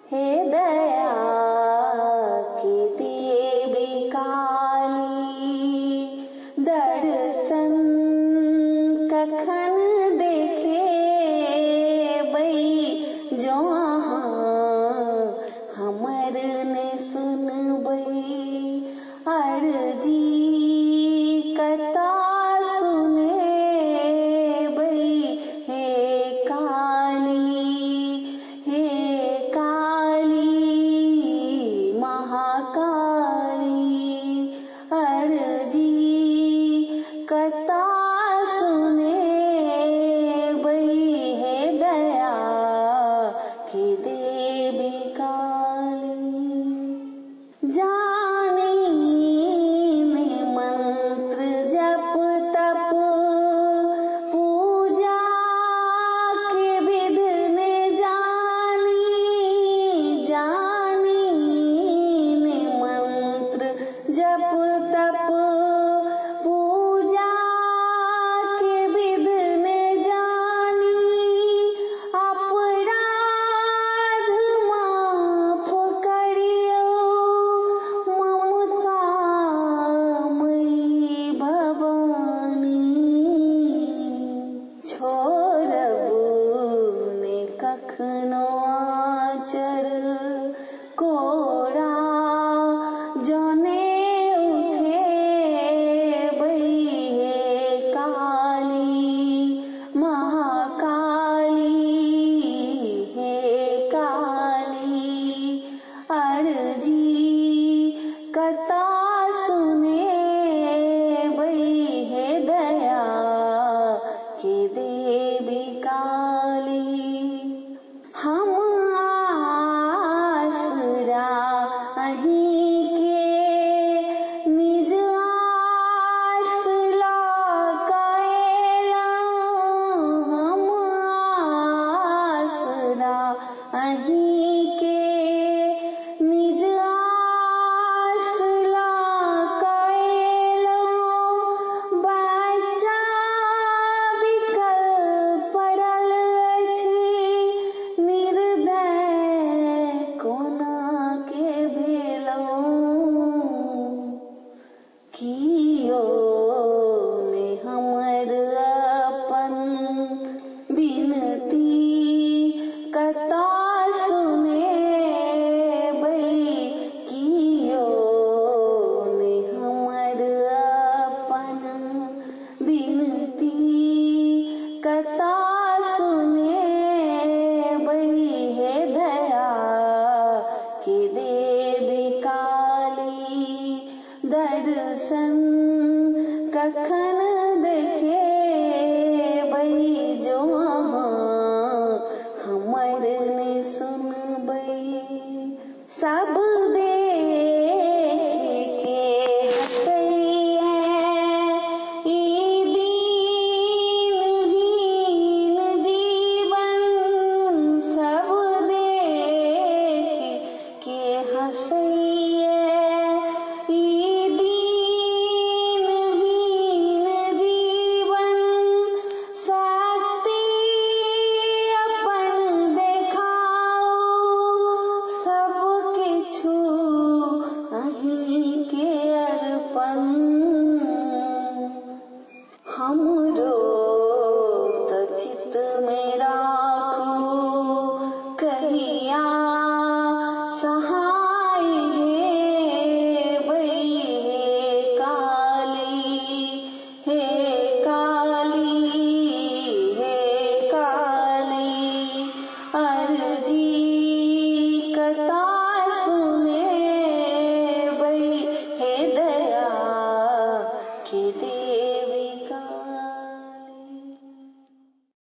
हे दया की देवी काली, दर्शन कखन देखे बई, जो हमर ने सुनबई, अर्जी कता सुने बई। हे काली, हे काली महाकाली, अर्जी कता सुने बई। हे दया की देवी काली, जानी में मंत्र जप तप, पूजा के विध ने जानी, जानी में मंत्र जप तप, पूजा के विध ने जानी, अपराध माफ करियो, ममता मई भवानी, छोड़बू ने कखनो आचर कोरा, जने उठे बई। हे काली महाकाली, हे काली, अर्जी कता सुने बई। हे दया की देवी काली, हम आसरा अहीं के निज आस लगाएला, हम आसरा अहीं के निज आस लगाएला, बच्चा बिकल पड़ल अछि, निर्दय कोना के भेलौं, कियो ने हमर अपन बिनती कता सुने बई, कियो ने हमर अपन बिनती कता सुने बई। हे दया की देवी काली, दर्शन कखन देखे बई, जो हमर ने सुनबई। सब